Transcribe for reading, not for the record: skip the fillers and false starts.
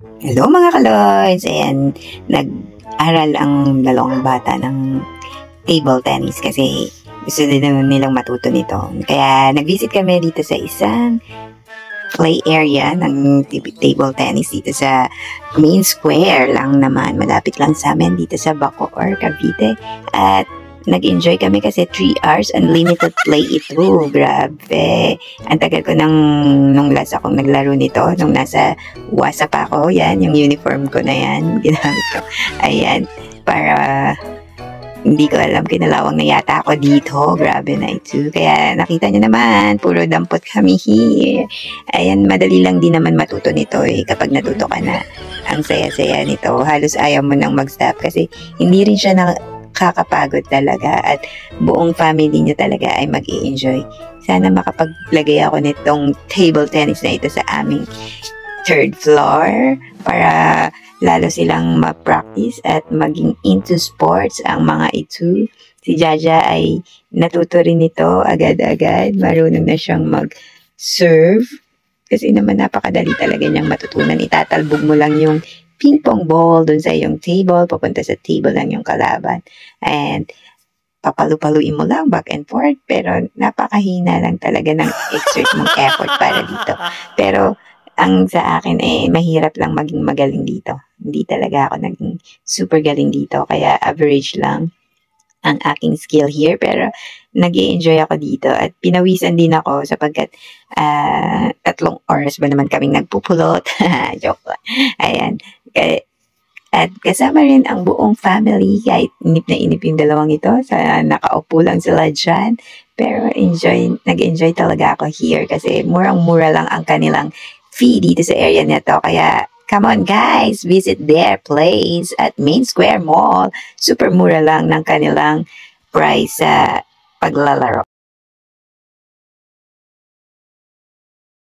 Hello mga kaloys! Ayan, nag-aral ang dalawang bata ng table tennis kasi gusto din naman nilang matuto nito. Kaya nag-visit kami dito sa isang play area ng table tennis dito sa main square lang naman. Malapit lang sa amin dito sa Bacoor, Cavite. At nag-enjoy kami kasi 3 hours unlimited play ito. Grabe. Ang tagal ko nung last akong naglaro nito, nung nasa WhatsApp pa ako. Yan, yung uniform ko na yan. Ginamit ko. Ayan, para hindi ko alam, kinalawang na yata ako dito. Grabe na ito. Kaya nakita nyo naman, puro dampot kami here. Ayan, madali lang din naman matuto nito eh, kapag natuto ka na. Ang saya-saya nito. Halos ayaw mo nang mag-stop kasi hindi rin siya nakakapagod talaga at buong family niyo talaga ay mag-i-enjoy. Sana makapaglagay ako nitong table tennis na ito sa aming third floor para lalo silang ma-practice at maging into sports ang mga ito. Si Jaja ay natuto rin ito agad-agad. Marunong na siyang mag-serve. Kasi naman napakadali talaga niyang matutunan. Itatalbog mo lang yung ping pong ball dun sa iyong table. Papunta sa table lang yung kalaban. And papalu-paluin mo lang back and forth. Pero napakahina lang talaga ng exert mong effort para dito. Pero ang sa akin mahirap lang maging magaling dito. Hindi talaga ako naging super galing dito. Kaya average lang ang aking skill here. Pero nag-i-enjoy ako dito. At pinawisan din ako sapagkat 3 oras ba naman kaming nagpupulot. Joke lang. Ayan. At kasama rin ang buong family. Kahit inip na inip yung dalawang ito. Nakaupo lang sila dyan. Pero nag-enjoy talaga ako here. Kasi murang-mura lang ang kanilang fee dito sa area nito. Kaya, come on guys, visit their place at Main Square Mall. Super mura lang ng kanilang price sa paglalaro.